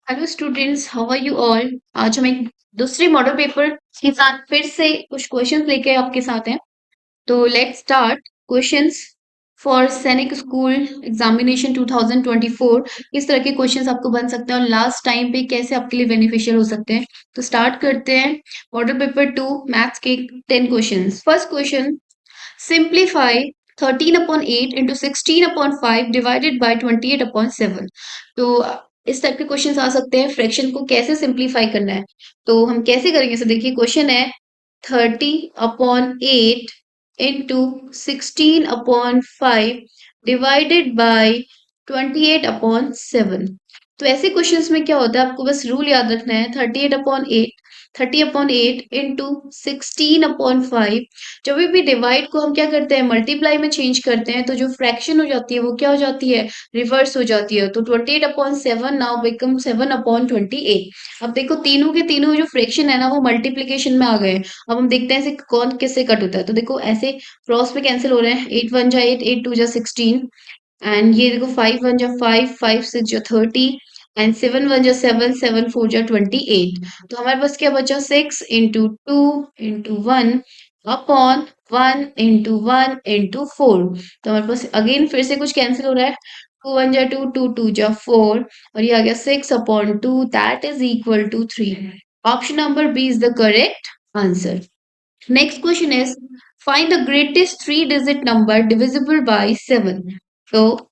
Hello students, how are you all. आज हम एक दूसरे मॉडल पेपर के साथ फिर से कुछ क्वेश्चंस लेके आपके साथ हैं। तो लेट्स स्टार्ट क्वेश्चंस फॉर सैनिक स्कूल एग्जामिनेशन 2024। किस तरह के क्वेश्चंस आपको बन सकते हैं और लास्ट टाइम पे कैसे आपके लिए बेनिफिशियल हो सकते हैं। तो स्टार्ट करते हैं। मॉडल पेपर 2 मैथ्स के 10 questions. First question, simplify 13 upon 8 into 16 upon 5 divided by 28 upon 7। तो इस टाइप के क्वेश्चंस आ सकते हैं। फ्रैक्शन को कैसे सिंप्लीफाई करना है, तो हम कैसे करेंगे। सो देखिए, क्वेश्चन है 30 upon 8 into 16 upon 5 divided by 28 upon 7। तो ऐसे क्वेश्चंस में क्या होता है, आपको बस रूल याद रखना है। 30 अपॉन 8 इंटू 16 अपॉन 5। जब भी डिवाइड को हम क्या करते हैं, मल्टीप्लाई में चेंज करते हैं, तो जो फ्रैक्शन हो जाती है वो क्या हो जाती है, रिवर्स हो जाती है। तो 28 अपॉन 7 नाउ बिकम 7 अपॉन 28। अब देखो, तीनों के तीनों जो फ्रैक्शन है ना, वो मल्टीप्लीकेशन में आ गए। अब हम देखते हैं ऐसे कौन किससे कट होता है। तो देखो, ऐसे क्रॉस में कैंसिल हो रहे हैं। 8 1 जा 8, 8 2 जा 16, एंड ये देखो 5 1 जा 5, 5 6 जा 30, एंड 7 1 जा 7, 7 4 जा 28। तो हमारे पास क्या बचा, 6 into 2 into 1 upon 1 into 1 into 4। तो हमारे पास अगेन फिर से कुछ कैंसिल हो रहा है। 2 1 जा 2, 2 2 जा 4, और ये आ गया 6 upon 2, that is equal to 3। Option number B is the correct answer. Next question is, find the greatest three digit number divisible by 7। तो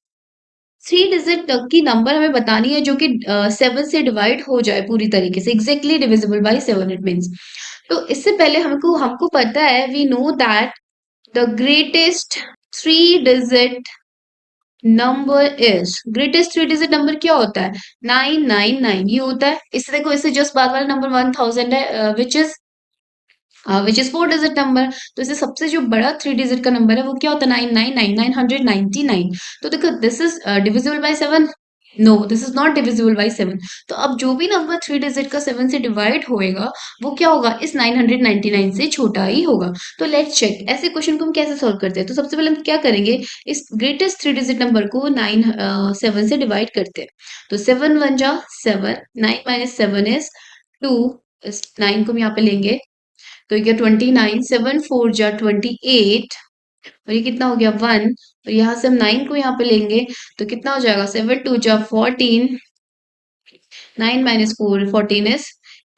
थ्री डिजिट तक की नंबर हमें बतानी है जो कि 7 से डिवाइड हो जाए पूरी तरीके से, exactly divisible by 7 it means. तो इससे पहले हमको हमको पता है, we know that the greatest three digit number is, greatest three digit number क्या होता है, 999 ये होता है। इससे देखो, इससे जस्ट बाद वाला नंबर 1000 है, which is four digit number. तो इसे सबसे जो बड़ा थ्री डिजिट का नंबर है वो क्या होता है, 999, 999। तो देखो, this is divisible by 7। No, this is not divisible by 7। तो अब जो भी नंबर थ्री डिजिट का 7 से डिवाइड होएगा, वो क्या होगा, इस 999 से छोटा ही होगा। तो लेट्स चेक ऐसे क्वेश्चन को हम कैसे सॉल्व करते हैं। तो सबसे पहले हम क्या करेंगे, इस ग्रेटेस्ट थ्री डिजिट नंबर को 7 से डिवाइड करते हैं। तो 7 1 जा 7, 9 - 7 इज 2। इस 9 को हम यहाँ पे लेंगे, तो ये 29, 7 4 जा 28, और ये कितना हो गया 1। और यहाँ से हम 9 को यहाँ पे लेंगे, तो कितना हो जाएगा, 7 2 जा 14, 9 - 4 14 इज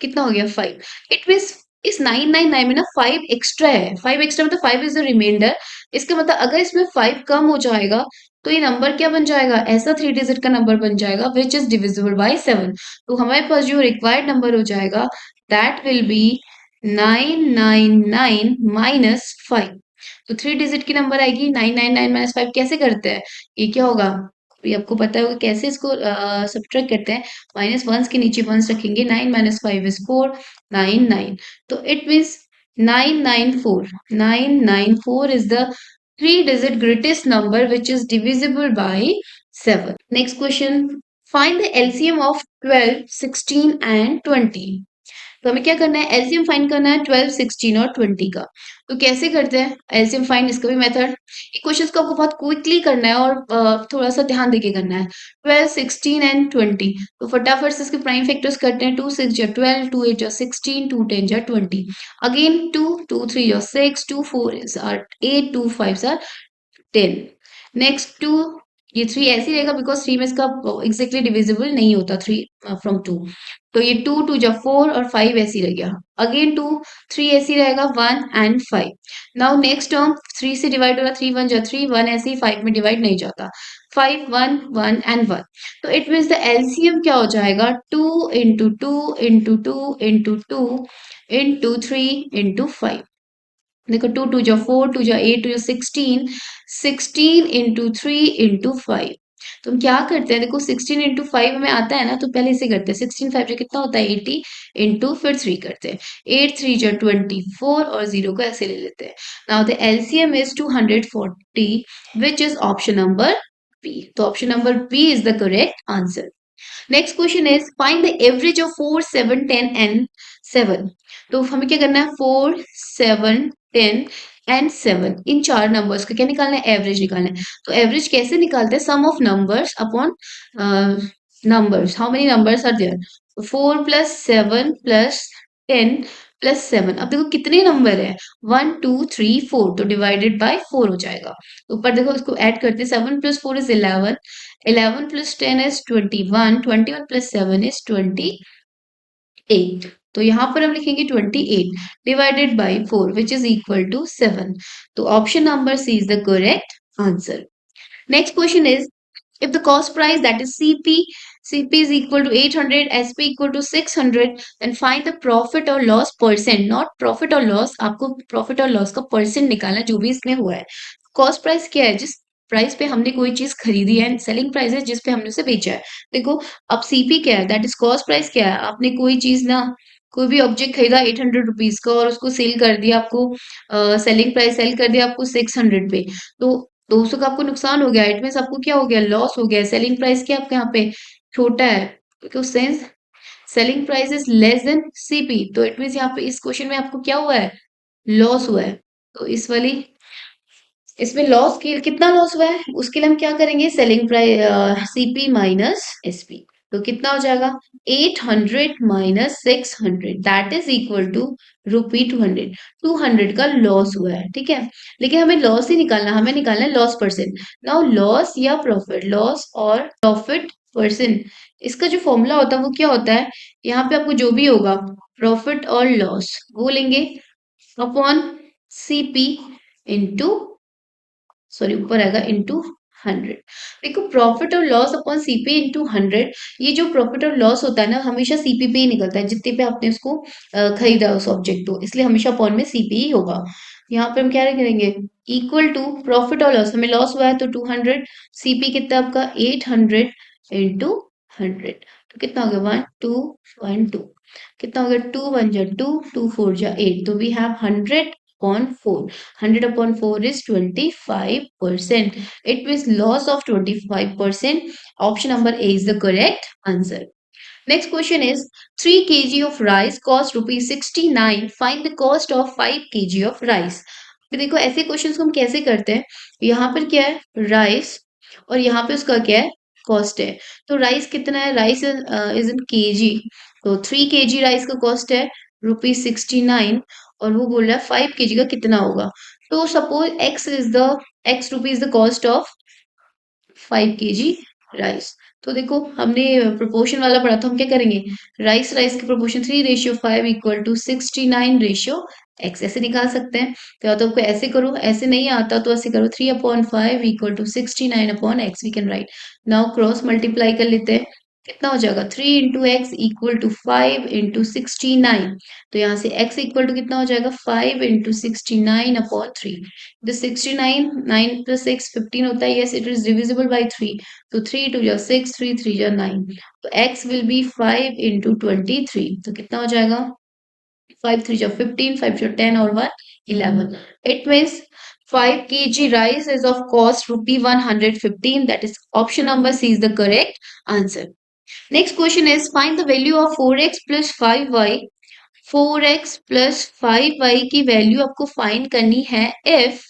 कितना हो गया 5। इट मीन्स इस 999 में ना 5 एक्स्ट्रा है। 5 एक्स्ट्रा मतलब 5 इज द रिमाइंडर। इसका मतलब अगर इसमें 5 कम हो जाएगा, तो ये नंबर क्या बन जाएगा, ऐसा थ्री डिजिट का नंबर बन जाएगा विच इज डिविजिबल बाय 7। तो हमारे पास जो रिक्वायर्ड नंबर हो जाएगा, दैट विल बी 999 -5। तो थ्री डिजिट की नंबर आएगी 999 -5। कैसे करते हैं, ये क्या होगा, ये आपको पता होगा कैसे इसको सब्ट्रैक्ट करते हैं। माइनस वंस के नीचे वंस रखेंगे, 9 - 5 इज 4, 9 9। तो it means 994 is the three digit greatest number which is divisible by 7। Next question, find the LCM of 12 16 and 20। तो हमें क्या करना है, एलसीएम फाइंड करना है 12 16 और 20 का। तो कैसे करते हैं एलसीएम फाइंड, इसका भी मेथड। ये क्वेश्चंस को आपको बहुत क्विकली करना है और थोड़ा सा ध्यान देके करना है। 12 16 एंड 20, तो फटाफट से इसके प्राइम फैक्टर्स करते हैं। 2 6 जा 12, 2 8 जा 16, 2 10 जा 20। अगेन 2 2 3 जा 6, 2 4 is 8, 2 5 are 10। नेक्स्ट 2, ये 3 ऐसे ही रहेगा बिकॉज 3 में इसका एग्जैक्टली डिविजिबल नहीं होता 3 फ्रॉम 2। तो ये 2 2 जा 4 और 5 ऐसे ही रह गया। अगेन 2 3 ऐसे ही रहेगा, 1 एंड 5। नाउ नेक्स्ट टर्म 3 से डिवाइड हो रहा, 3 1 जा 3, 1 ऐसे ही 5 में डिवाइड नहीं जाता। 5 1 1 एंड 1। तो इट मीन्स द एलसीएम क्या हो जाएगा, 2 into 2 into 2 into 2 into 3 into 5। देखो, 2 2 जा 4, 2 जा 8, 2 जा 16, 16 इंटू 3 इंटू 5। तो हम क्या करते हैं, देखो 16 इंटू 5 हमें आता है ना, तो पहले इसे करते हैं। 16 5 से कितना होता है 80, इंटू फिर 3 करते हैं। 8 3 जा 24, और 0 को ऐसे ले लेते हैं। Now the LCM is 240, which is option number B. तो option number B is the correct answer. Next question is, find the average of 4 7 10 and 7। तो हमें क्या करना है, 4 7 10 एंड 7, इन चार नंबर्स का क्या निकालना है, एवरेज निकालना है। तो एवरेज कैसे निकालते हैं, sum of numbers upon numbers. How many numbers are there? 4 plus 7 plus 10 plus 7. अब देखो कितने नंबर है, 1 2 3 4, तो डिवाइडेड बाय 4 हो जाएगा। तो ऊपर देखो इसको ऐड करते, 7 plus 4 is 11, 11 plus 10 is 21, 21 plus 7 is 28। तो यहाँ पर हम लिखेंगे 28 divided by 4 which is equal to 7। तो option number C is the correct answer. Next question is, if the cost price, that is CP is equal to 800, SP equal to 600, then find the profit or loss percent, not profit or loss, आपको profit और loss का percent निकालना जो भी इसमें हुआ है। Cost price क्या है, जिस प्राइस पे हमने कोई चीज खरीदी है, सेलिंग प्राइस है जिस पे हमने उसे बेचा है। देखो अब सीपी क्या है, दैट इज कॉस्ट प्राइस क्या है, आपने कोई चीज ना, कोई भी ऑब्जेक्ट खरीदा 800 रुपीज का और उसको सेल कर दिया आपको, सेलिंग प्राइस सेल कर दिया आपको 600 पे, तो 200 का आपको नुकसान हो गया, इट मीन्स आपको क्या हो गया, लॉस हो गया। सेलिंग प्राइस क्या आपके यहाँ पे छोटा है, because since selling price is less than CP, तो इट मीन्स यहाँ पे इस क्वेश्चन में आपको क्या हुआ है, लॉस हुआ है। तो इस वाली इसमें लॉस के कितना लॉस हुआ है, उसके लिए हम क्या करेंगे, selling price CP minus SP. तो कितना हो जाएगा, 800 minus 600 that is equal to rupee 200। 200 का लॉस हुआ है, ठीक है। लेकिन हमें लॉस ही निकालना, हमें निकालना है लॉस परसेंट। नाउ लॉस या प्रॉफिट, लॉस और प्रॉफिट परसेंट, इसका जो फॉर्मूला होता है वो क्या होता है, यहाँ पे आपको जो भी होगा प्रॉफिट और लॉस वो लेंगे अपॉन सीपी इंटू, सॉरी ऊपर आएगा इंटू 100। देखो प्रॉफिट और लॉस अपॉन सीपी इंटू 100, ये जो प्रॉफिट और लॉस होता है ना हमेशा सीपी पे ही निकलता है, जितने पे आपने उसको खरीदा उस ऑब्जेक्ट को, इसलिए हमेशा अपॉन में सीपी ही होगा। यहाँ पे हम क्या करेंगे, इक्वल टू प्रॉफिट और लॉस, हमें लॉस हुआ है तो 200, सीपी कितना आपका 800 इंटू 100, तो कितना हो गया 1212, कितना हो गया 2 1 जा 2, 2 4 जा 8, तो we have 100 upon 4, 100 upon 4 is 25%. It means loss of 25%. Option number A is the correct answer. Next question is, 3 kg of rice cost rupees 69. Find the cost of 5 kg of rice. फिर देखो ऐसे questions को हम कैसे करते हैं, यहाँ पर क्या है राइस और यहाँ पे उसका क्या है कॉस्ट है। तो राइस कितना है, राइस इज इन केजी, तो 3 kg राइस का कॉस्ट है ₹69 और वो बोल रहा है 5 kg का कितना होगा। तो suppose x rupees the cost of 5 kg rice. तो देखो हमने प्रोपोर्शन वाला पढ़ा, तो हम क्या करेंगे, राइस राइस की प्रोपोर्शन 3:5 इक्वल टू 69:x ऐसे निकाल सकते हैं। तो या तो आपको ऐसे करो, ऐसे नहीं आता तो ऐसे करो, 3/5 equal to 69/x we can write. Now cross multiply कर लेते हैं, कितना हो जाएगा 3 into X equal to 5 into 69। तो यहाँ से x इक्वल टू कितना हो जाएगा 5 इंटू 69/3। The 69, 9 plus 6, 15 होता है, yes, it is divisible by 3. तो 3 2 जा 6, 3 3 जा 9. तो x will be 5 into 23. तो कितना हो जाएगा 5 3 जा 15, 5 जा 10 और 1 11. It means 5 kg rice is of cost rupee 115. That is option number C is the correct answer. Next question is, find the value of 4x plus 5y। 4x plus 5y की value आपको find करनी है if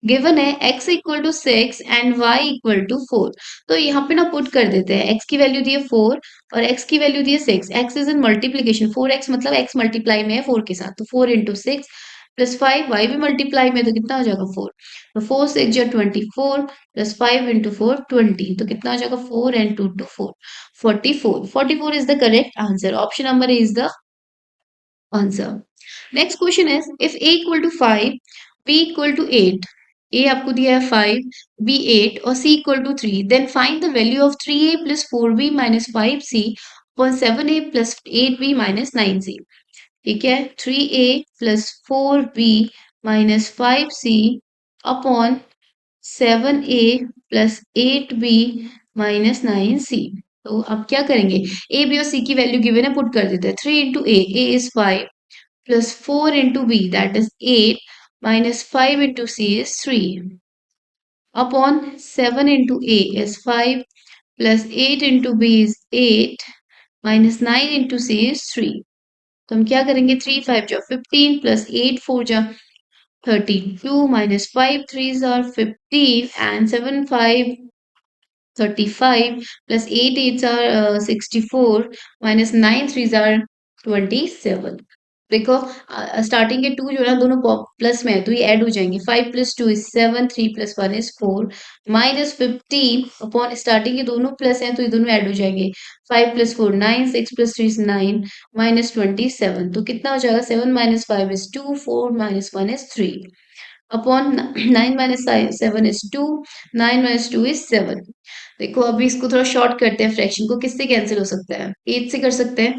given है x equal to 6 and y equal to 4। तो यहाँ पे ना put कर देते हैं, x की वैल्यू दी है 4 और x की वैल्यू दी है 6, x is in multiplication, 4x मतलब x मल्टीप्लाई में है 4 के साथ, तो 4 इंटू 6 प्लस 5 y भी मल्टीप्लाई में, तो कितना हो जाएगा 4, तो 4 6 जा 24 प्लस 5 इंटू 4 20, तो कितना हो जाएगा 4 and 2 to 4 44, 44 is the correct answer. Option number is the answer. Next question is, if a equal to 5, b equal to 8, a आपको दिया है 5, b 8 और c equal to 3, then find the value of 3a plus 4b minus 5c upon 7a plus 8b minus 9c। ठीक है, 3a plus 4b minus 5c upon 7a plus 8b minus 9c। तो अब क्या करेंगे, a b और c की value given है, put कर देते हैं। 3 into a is 5 plus 4 into b, that is 8, minus 5 into c is 3 upon 7 into a is 5 plus 8 into b is 8 minus 9 into c is 3। तो हम क्या करेंगे, 3 5 जा 15 plus 8 4 जा 32 minus 5 3s are 15 and 7 5 35 plus 8 8s are 64 minus 9 3s are 27. देखो starting के to जो है ना दोनों प्लस में है तो ये ऐड हो जाएंगे 5 plus 2 is 7 3 plus 1 is 4 minus 15 upon starting के दोनों प्लस हैं तो ये दोनों ऐड हो जाएंगे 5 प्लस 4 9 6 प्लस 3 इज 9 माइनस 27 तो कितना हो जाएगा 7 minus 5 is 2 4 minus 1 is 3 upon 9 minus 7 is 2 9 minus 2 is 7 देखो अभी इसको थोड़ा शॉर्ट करते हैं फ्रैक्शन को किससे कैंसिल हो सकता है 8 से कर सकते हैं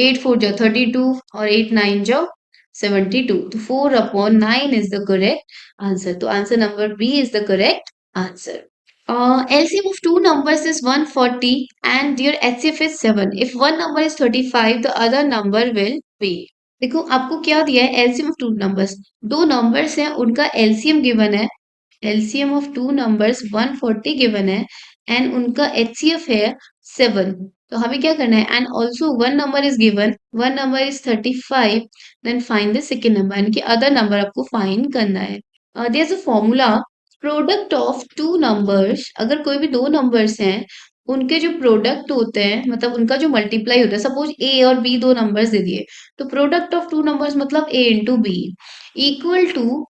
8 4 जो 32 और 8 9 जो 72 तो 4 upon 9 is the correct answer तो answer number B is the correct answer LCM of two numbers is 140 and their HCF is 7. If one number is 35, the other number will be. देखो आपको क्या दिया है एलसीएम ऑफ टू नंबर्स दो numbers हैं उनका LCM given है LCM of two numbers 140 given है एंड उनका एचसीएफ है 7 तो हमें क्या करना है and also one number is given one number is 35 then find the second number यानी कि अदर नंबर आपको फाइंड करना है there is a formula product of two numbers अगर कोई भी दो नंबर्स हैं उनके जो प्रोडक्ट होते हैं मतलब उनका जो मल्टीप्लाई होता है सपोज ए और बी दो नंबर्स दे दिए तो प्रोडक्ट ऑफ टू नंबर्स मतलब A into B equal to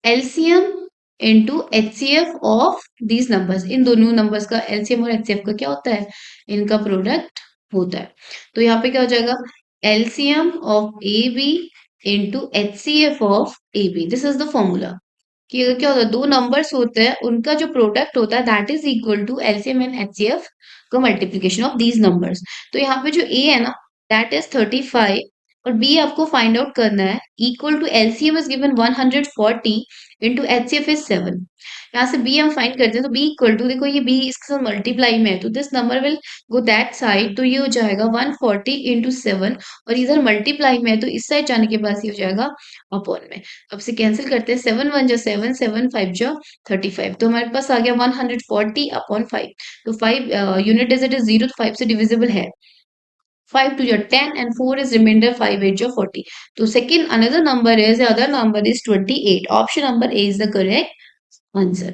LCM into HCF of these numbers इन दोनों नंबर्स का एलसीएम और एचसीएफ का क्या होता है इनका प्रोडक्ट होता है तो यहाँ पे क्या हो जाएगा LCM of A B into HCF of A B this is the formula कि अगर क्या होता है दो नंबर्स होते हैं उनका जो प्रोडक्ट होता है that is equal to LCM and HCF का मल्टीप्लीकेशन ऑफ दीज नंबर्स तो यहाँ पे जो ए है ना दैट इज 35 और बी आपको फाइंड आउट करना है equal to LCM is given 140 into HCF is 7 यहाँ से बी हम फाइंड करते हैं तो बी इक्वल टू देखो ये बी इसके साथ मल्टीप्लाई में है तो this number will go that side तो ये हो जाएगा 140 इंटू 7 और इधर मल्टीप्लाई में है तो इस साइड जाने के बाद ये हो जाएगा अपॉन में अब से कैंसिल करते हैं 7 1 जो 7 7 5 जो 35 तो हमारे पास आ गया 140 अपॉन 5 तो 5 यूनिट डिजिट इज 0 तो 5 से डिविजिबल है 5 to your 10 and 4 is remainder 5 8 your 40 so second another number is the other number is 28 option number A is the correct answer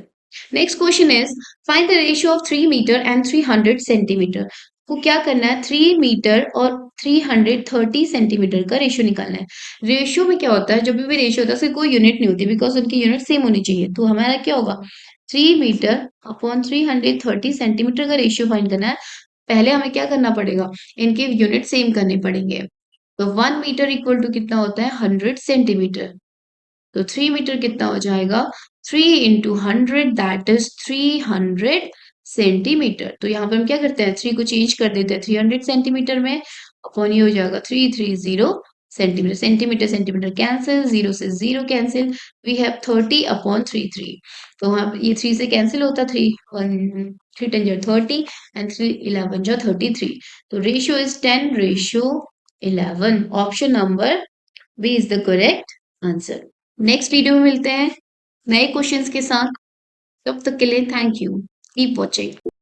next question is find the ratio of 3 meter and 300 centimeter को क्या करना है 3 metre और 330 centimetre का ratio निकालना है ratio में क्या होता है जब भी रेशियो होता है उसकी कोई यूनिट नहीं होती बिकॉज उनकी यूनिट सेम होनी चाहिए तो हमारा क्या होगा 3 मीटर अपॉन 330 सेंटीमीटर का रेशियो फाइंड करना है पहले हमें क्या करना पड़ेगा इनके यूनिट सेम करने पड़ेंगे तो 1 मीटर इक्वल टू कितना होता है 100 सेंटीमीटर तो 3 मीटर कितना हो जाएगा 3 इंटू 100 दैट इज 300 सेंटीमीटर तो यहाँ पर हम क्या करते हैं 3 को चेंज कर देते हैं 300 सेंटीमीटर में अपॉन ये हो जाएगा 330 सेंटीमीटर सेंटीमीटर सेंटीमीटर कैंसिल 0 से 0 कैंसिल वी हैव 30 अपॉन 33 तो वहाँ ये 3 से कैंसिल होता 3 10 जो 30 एंड 3 11 जो 33 तो ratio is 10 ratio 11 option number B is the correct answer next video में मिलते हैं नए क्वेश्चंस के साथ तब तक के लिए थैंक यू कीप वॉचिंग